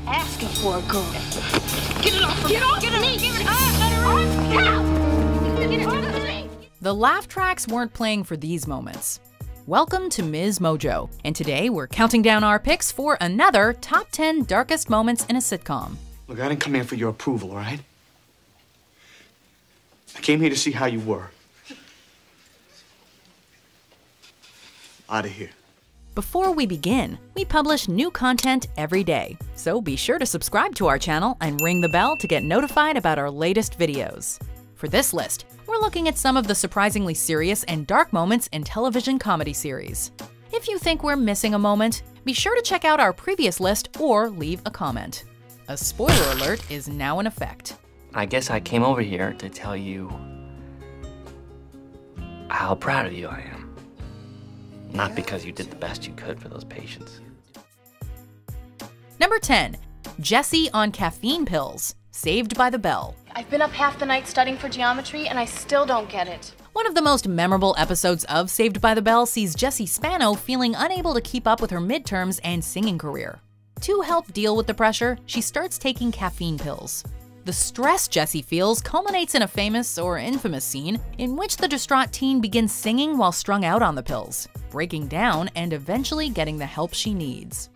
asking for a girl. Get it off of me! Get off of me! Get it off of me! The laugh tracks weren't playing for these moments. Welcome to MsMojo, and today we're counting down our picks for another top 10 darkest moments in a sitcom. Look, I didn't come here for your approval, all right? I came here to see how you were. Out of here. Before we begin, we publish new content every day, so be sure to subscribe to our channel and ring the bell to get notified about our latest videos. For this list, we're looking at some of the surprisingly serious and dark moments in television comedy series. If you think we're missing a moment, be sure to check out our previous list or leave a comment. A spoiler alert is now in effect. I guess I came over here to tell you how proud of you I am. Not because you did the best you could for those patients. Number 10. Jessie on caffeine pills. Saved by the Bell. I've been up half the night studying for geometry and I still don't get it. One of the most memorable episodes of Saved by the Bell sees Jessie Spano feeling unable to keep up with her midterms and singing career. To help deal with the pressure, she starts taking caffeine pills. The stress Jessie feels culminates in a famous or infamous scene in which the distraught teen begins singing while strung out on the pills, breaking down and eventually getting the help she needs.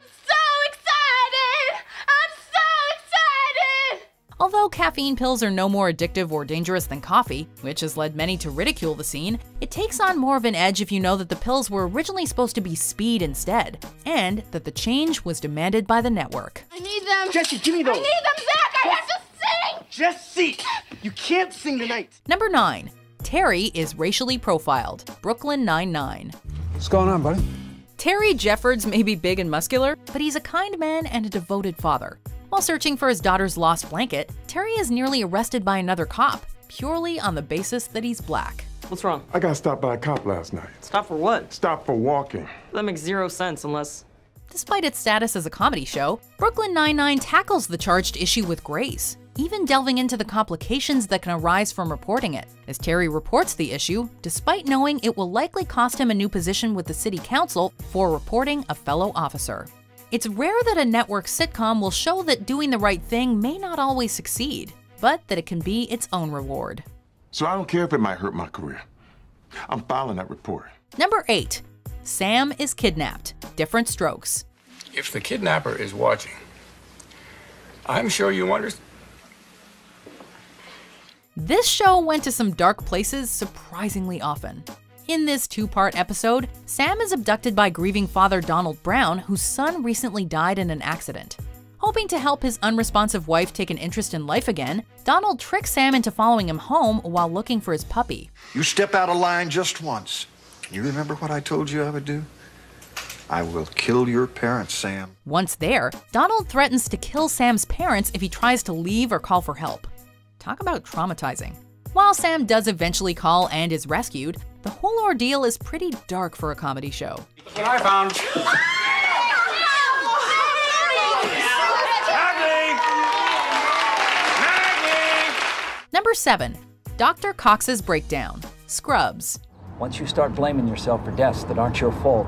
Although caffeine pills are no more addictive or dangerous than coffee, which has led many to ridicule the scene, it takes on more of an edge if you know that the pills were originally supposed to be speed instead, and that the change was demanded by the network. I need them. Jesse, give me those. I need them, Zach. I have to sing. Jesse, you can't sing tonight. Number 9. Terry is racially profiled. Brooklyn Nine-Nine. What's going on, buddy? Terry Jeffords may be big and muscular, but he's a kind man and a devoted father. While searching for his daughter's lost blanket, Terry is nearly arrested by another cop, purely on the basis that he's black. What's wrong? I got stopped by a cop last night. Stop for what? Stopped for walking. That makes zero sense unless... Despite its status as a comedy show, Brooklyn Nine-Nine tackles the charged issue with grace, even delving into the complications that can arise from reporting it, as Terry reports the issue, despite knowing it will likely cost him a new position with the city council for reporting a fellow officer. It's rare that a network sitcom will show that doing the right thing may not always succeed, but that it can be its own reward. So I don't care if it might hurt my career. I'm filing that report. Number 8. Sam is kidnapped. Different strokes. If the kidnapper is watching, I'm sure you understand. This show went to some dark places surprisingly often. In this 2-part episode, Sam is abducted by grieving father Donald Brown, whose son recently died in an accident. Hoping to help his unresponsive wife take an interest in life again, Donald tricks Sam into following him home while looking for his puppy. You step out of line just once. You remember what I told you I would do? I will kill your parents, Sam. Once there, Donald threatens to kill Sam's parents if he tries to leave or call for help. Talk about traumatizing. While Sam does eventually call and is rescued, the whole ordeal is pretty dark for a comedy show. That's what I found. Number 7. Dr. Cox's Breakdown. Scrubs. Once you start blaming yourself for deaths that aren't your fault,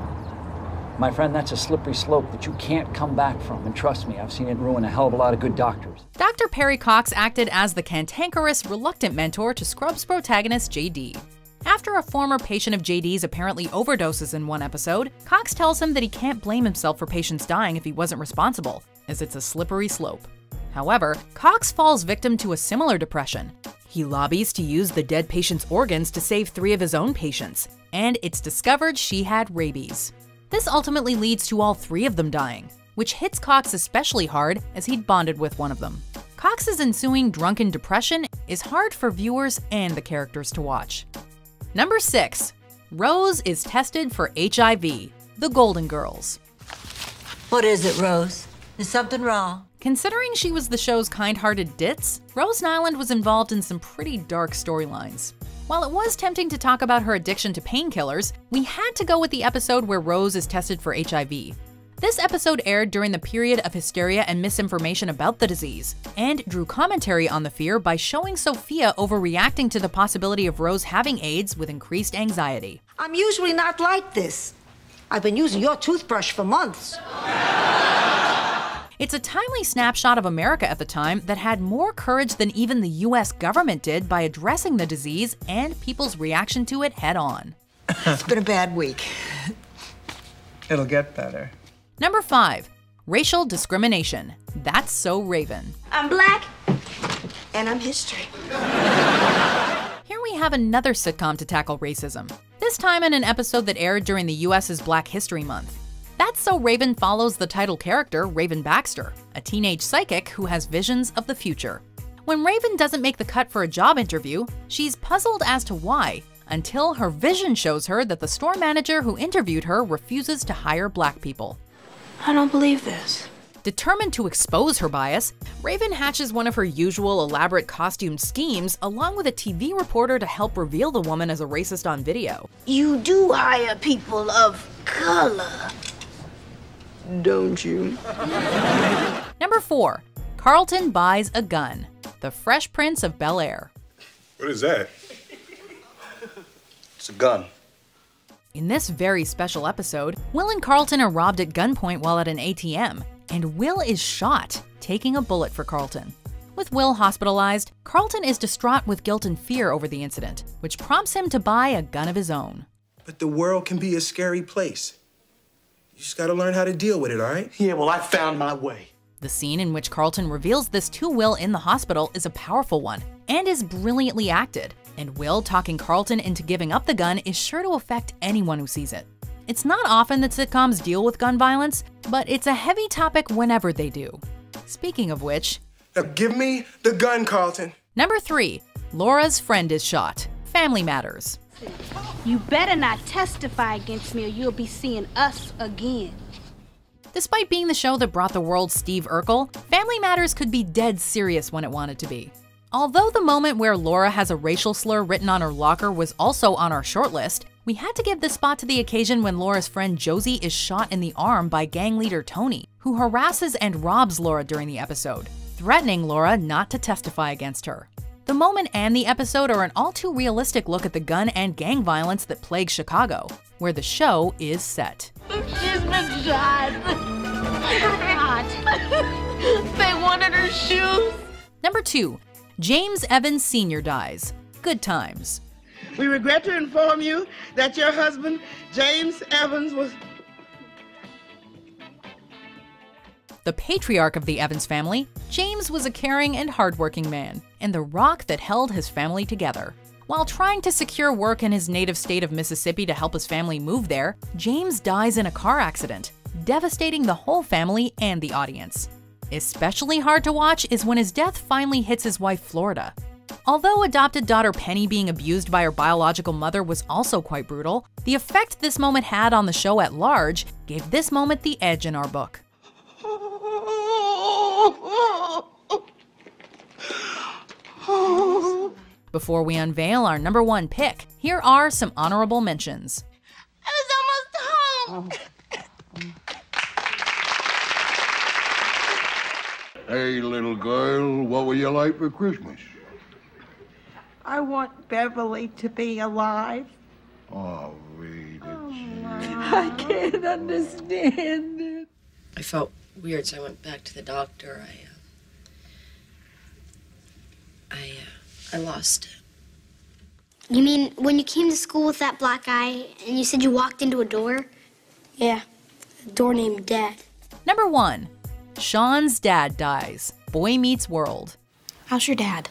my friend, that's a slippery slope that you can't come back from. And trust me, I've seen it ruin a hell of a lot of good doctors. Dr. Perry Cox acted as the cantankerous, reluctant mentor to Scrubs protagonist JD. After a former patient of JD's apparently overdoses in one episode, Cox tells him that he can't blame himself for patients dying if he wasn't responsible, as it's a slippery slope. However, Cox falls victim to a similar depression. He lobbies to use the dead patient's organs to save 3 of his own patients, and it's discovered she had rabies. This ultimately leads to all 3 of them dying, which hits Cox especially hard as he'd bonded with one of them. Cox's ensuing drunken depression is hard for viewers and the characters to watch. Number 6. Rose is tested for HIV. The Golden Girls. What is it, Rose? Is something wrong? Considering she was the show's kind-hearted ditz, Rose Nyland was involved in some pretty dark storylines. While it was tempting to talk about her addiction to painkillers, we had to go with the episode where Rose is tested for HIV. This episode aired during the period of hysteria and misinformation about the disease, and drew commentary on the fear by showing Sophia overreacting to the possibility of Rose having AIDS with increased anxiety. I'm usually not like this. I've been using your toothbrush for months. It's a timely snapshot of America at the time that had more courage than even the US government did by addressing the disease and people's reaction to it head-on. It's been a bad week. It'll get better. Number 5. Racial discrimination. That's so Raven. I'm black, and I'm history. Here we have another sitcom to tackle racism, this time in an episode that aired during the US's Black History Month. That's So Raven follows the title character, Raven Baxter, a teenage psychic who has visions of the future. When Raven doesn't make the cut for a job interview, she's puzzled as to why, until her vision shows her that the store manager who interviewed her refuses to hire black people. I don't believe this. Determined to expose her bias, Raven hatches one of her usual elaborate costume schemes along with a TV reporter to help reveal the woman as a racist on video. You do hire people of color, don't you? Number 4. Carlton Buys a Gun. The Fresh Prince of Bel-Air. What is that? It's a gun. In this very special episode, Will and Carlton are robbed at gunpoint while at an ATM, and Will is shot, taking a bullet for Carlton. With Will hospitalized, Carlton is distraught with guilt and fear over the incident, which prompts him to buy a gun of his own. But the world can be a scary place. You just gotta learn how to deal with it, all right? Yeah, well, I found my way. The scene in which Carlton reveals this to Will in the hospital is a powerful one, and is brilliantly acted. And Will talking Carlton into giving up the gun is sure to affect anyone who sees it. It's not often that sitcoms deal with gun violence, but it's a heavy topic whenever they do. Speaking of which... Now give me the gun, Carlton. Number 3. Laura's friend is shot. Family Matters. You better not testify against me or you'll be seeing us again. Despite being the show that brought the world Steve Urkel, Family Matters could be dead serious when it wanted to be. Although the moment where Laura has a racial slur written on her locker was also on our shortlist, we had to give the spot to the occasion when Laura's friend Josie is shot in the arm by gang leader Tony, who harasses and robs Laura during the episode, threatening Laura not to testify against her. The moment and the episode are an all-too-realistic look at the gun and gang violence that plagues Chicago, where the show is set. She's been shot. They wanted her shoes. Number 2. James Evans Sr. dies. Good times. We regret to inform you that your husband, James Evans, was... The patriarch of the Evans family, James was a caring and hardworking man, and the rock that held his family together. While trying to secure work in his native state of Mississippi to help his family move there, James dies in a car accident, devastating the whole family and the audience. Especially hard to watch is when his death finally hits his wife Florida. Although adopted daughter Penny being abused by her biological mother was also quite brutal, the effect this moment had on the show at large gave this moment the edge in our book. Before we unveil our number 1 pick, here are some honorable mentions. I was almost home. Hey, little girl, what will you like for Christmas? I want Beverly to be alive. Oh, Rita. I can't understand it. I felt weird, so I went back to the doctor. I lost it. You mean when you came to school with that black eye and you said you walked into a door? Yeah, a door named Dad. Number 1. Shawn's dad dies. Boy Meets World. How's your dad?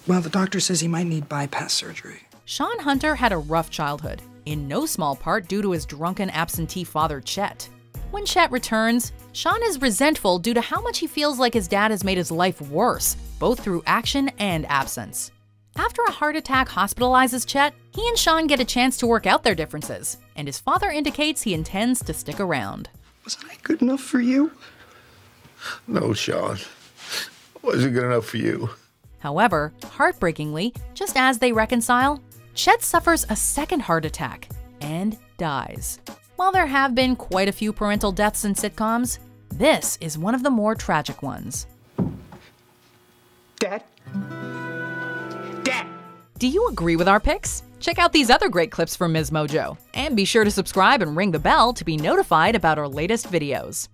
Well, the doctor says he might need bypass surgery. Shawn Hunter had a rough childhood, in no small part due to his drunken absentee father, Chet. When Chet returns, Shawn is resentful due to how much he feels like his dad has made his life worse, both through action and absence. After a heart attack hospitalizes Chet, he and Shawn get a chance to work out their differences, and his father indicates he intends to stick around. Wasn't I good enough for you? No, Shawn. Wasn't good enough for you. However, heartbreakingly, just as they reconcile, Chet suffers a second heart attack and dies. While there have been quite a few parental deaths in sitcoms, this is one of the more tragic ones. Dad? Dad! Do you agree with our picks? Check out these other great clips from MsMojo, and be sure to subscribe and ring the bell to be notified about our latest videos.